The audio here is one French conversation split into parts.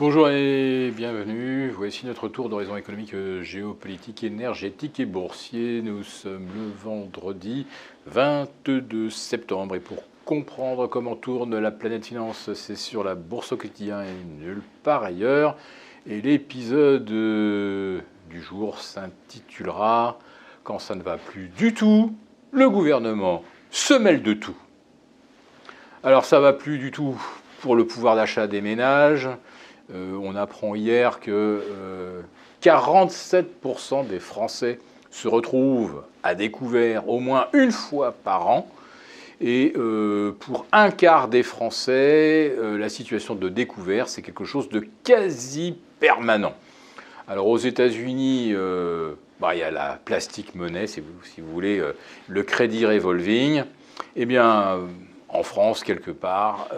Bonjour et bienvenue. Voici notre tour d'horizon économique, géopolitique, énergétique et boursier. Nous sommes le vendredi 22 septembre et pour comprendre comment tourne la planète finance, c'est sur la bourse au quotidien et nulle part ailleurs. Et l'épisode du jour s'intitulera « Quand ça ne va plus du tout, le gouvernement se mêle de tout ». Alors ça va plus du tout pour le pouvoir d'achat des ménages. On apprend hier que 47% des Français se retrouvent à découvert au moins une fois par an. Et pour un quart des Français, la situation de découvert, c'est quelque chose de quasi permanent. Alors aux États-Unis, il y a la plastic money, si vous voulez, le crédit revolving. Eh bien, en France, quelque part,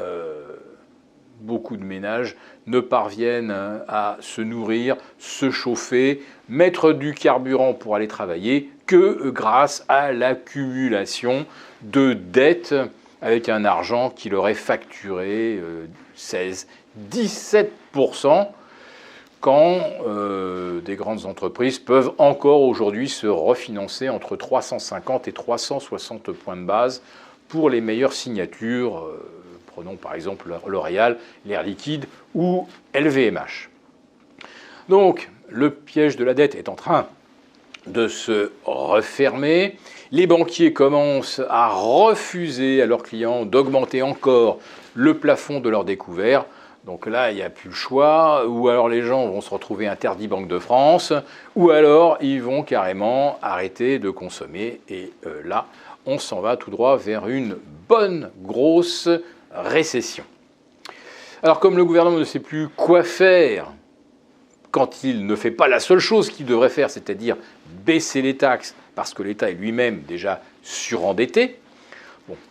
beaucoup de ménages ne parviennent à se nourrir, se chauffer, mettre du carburant pour aller travailler que grâce à l'accumulation de dettes avec un argent qui leur est facturé 16, 17% quand des grandes entreprises peuvent encore aujourd'hui se refinancer entre 350 et 360 points de base pour les meilleures signatures. Prenons par exemple L'Oréal, l'Air Liquide ou LVMH. Donc, le piège de la dette est en train de se refermer. Les banquiers commencent à refuser à leurs clients d'augmenter encore le plafond de leur découvert. Donc là, il n'y a plus le choix. Ou alors les gens vont se retrouver interdits Banque de France, ou alors ils vont carrément arrêter de consommer. Et là, on s'en va tout droit vers une bonne grosse récession. Alors comme le gouvernement ne sait plus quoi faire quand il ne fait pas la seule chose qu'il devrait faire, c'est-à-dire baisser les taxes, parce que l'État est lui-même déjà surendetté,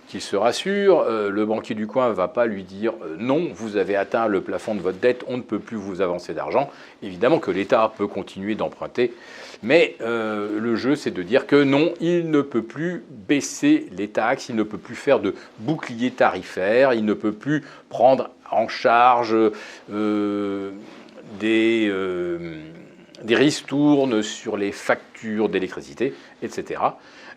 qu'il se rassure, le banquier du coin ne va pas lui dire non, vous avez atteint le plafond de votre dette, on ne peut plus vous avancer d'argent. Évidemment que l'État peut continuer d'emprunter, mais le jeu c'est de dire que non, il ne peut plus baisser les taxes, il ne peut plus faire de bouclier tarifaire, il ne peut plus prendre en charge des ristournes sur les factures d'électricité, etc.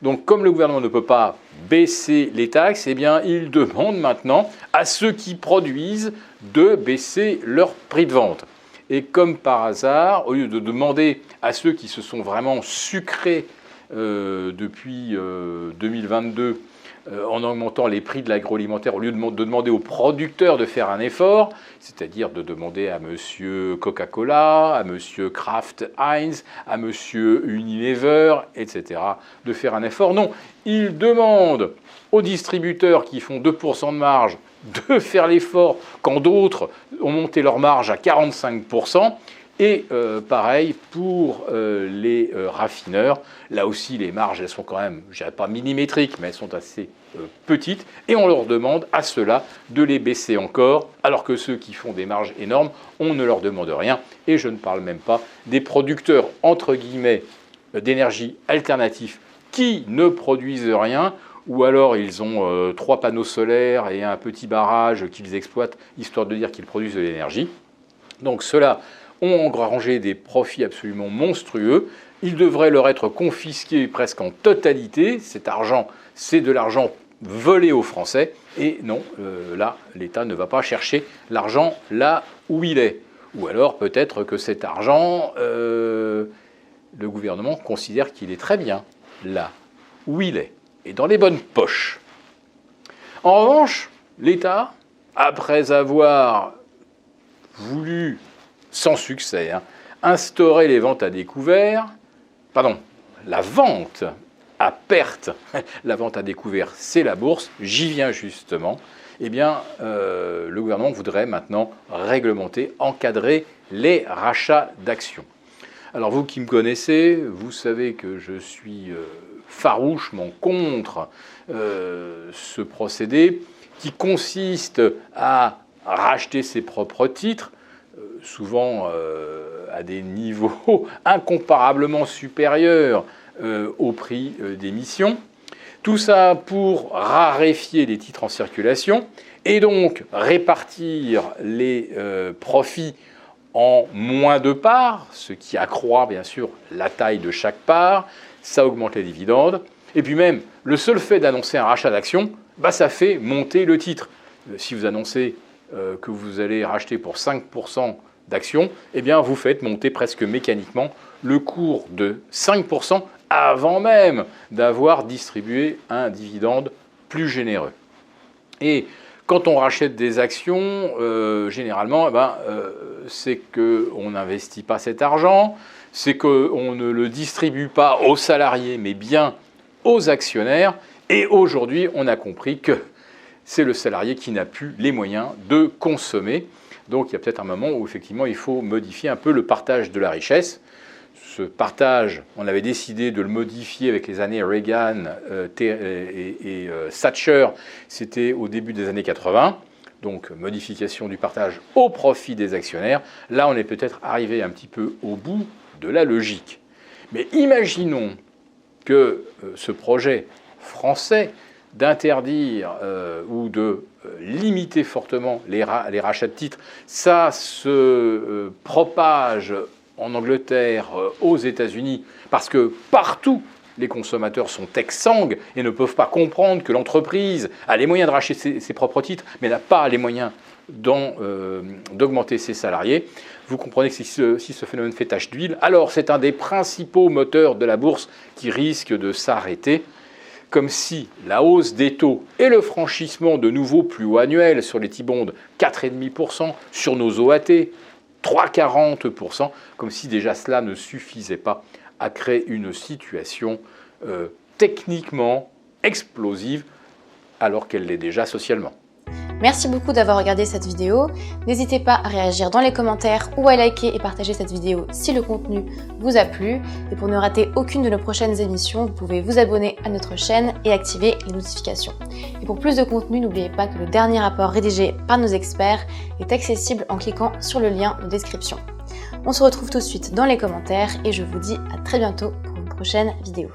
Donc, comme le gouvernement ne peut pas baisser les taxes, eh bien, il demande maintenant à ceux qui produisent de baisser leur prix de vente. Et comme par hasard, au lieu de demander à ceux qui se sont vraiment sucrés depuis 2022 en augmentant les prix de l'agroalimentaire, au lieu de demander aux producteurs de faire un effort, c'est-à-dire de demander à monsieur Coca-Cola, à monsieur Kraft Heinz, à monsieur Unilever, etc., de faire un effort. Non, ils demandent aux distributeurs qui font 2% de marge de faire l'effort quand d'autres ont monté leur marge à 45%. Et pareil pour les raffineurs. Là aussi, les marges, elles sont quand même, je dirais pas millimétriques, mais elles sont assez petites. Et on leur demande à ceux-là de les baisser encore, alors que ceux qui font des marges énormes, on ne leur demande rien. Et je ne parle même pas des producteurs, entre guillemets, d'énergie alternative qui ne produisent rien, ou alors ils ont 3 panneaux solaires et un petit barrage qu'ils exploitent, histoire de dire qu'ils produisent de l'énergie. Donc ceux-là ont engrangé des profits absolument monstrueux. Il devrait leur être confisqué presque en totalité. Cet argent, c'est de l'argent volé aux Français. Et non, là, l'État ne va pas chercher l'argent là où il est. Ou alors peut-être que cet argent, le gouvernement considère qu'il est très bien là où il est, et dans les bonnes poches. En revanche, l'État, après avoir voulu sans succès, instaurer les ventes à découvert, la vente à perte, la vente à découvert, c'est la bourse, j'y viens justement, eh bien, le gouvernement voudrait maintenant réglementer, encadrer les rachats d'actions. Alors vous qui me connaissez, vous savez que je suis farouchement contre ce procédé qui consiste à racheter ses propres titres, souvent à des niveaux incomparablement supérieurs au prix d'émission. Tout ça pour raréfier les titres en circulation et donc répartir les profits en moins de parts, ce qui accroît bien sûr la taille de chaque part, ça augmente les dividendes. Et puis même, le seul fait d'annoncer un rachat d'actions, ça fait monter le titre. Si vous annoncez que vous allez racheter pour 5% d'actions, eh bien vous faites monter presque mécaniquement le cours de 5% avant même d'avoir distribué un dividende plus généreux. Et quand on rachète des actions, généralement, c'est qu'on n'investit pas cet argent, c'est qu'on ne le distribue pas aux salariés, mais bien aux actionnaires. Et aujourd'hui, on a compris que c'est le salarié qui n'a plus les moyens de consommer. Donc il y a peut-être un moment où effectivement il faut modifier un peu le partage de la richesse. Ce partage, on avait décidé de le modifier avec les années Reagan et Thatcher, c'était au début des années 80. Donc modification du partage au profit des actionnaires. Là, on est peut-être arrivé un petit peu au bout de la logique. Mais imaginons que ce projet français d'interdire ou de limiter fortement les rachats de titres, ça se propage en Angleterre, aux États-Unis, parce que partout, les consommateurs sont exsangues et ne peuvent pas comprendre que l'entreprise a les moyens de racheter ses propres titres, mais n'a pas les moyens d'augmenter ses salariés. Vous comprenez que si ce phénomène fait tache d'huile, alors c'est un des principaux moteurs de la bourse qui risque de s'arrêter, comme si la hausse des taux et le franchissement de nouveaux plus hauts annuels sur les T-bonds, 4,5%, sur nos OAT, 3,40%, comme si déjà cela ne suffisait pas à créer une situation techniquement explosive, alors qu'elle l'est déjà socialement. Merci beaucoup d'avoir regardé cette vidéo. N'hésitez pas à réagir dans les commentaires ou à liker et partager cette vidéo si le contenu vous a plu. Et pour ne rater aucune de nos prochaines émissions, vous pouvez vous abonner à notre chaîne et activer les notifications. Et pour plus de contenu, n'oubliez pas que le dernier rapport rédigé par nos experts est accessible en cliquant sur le lien de description. On se retrouve tout de suite dans les commentaires et je vous dis à très bientôt pour une prochaine vidéo.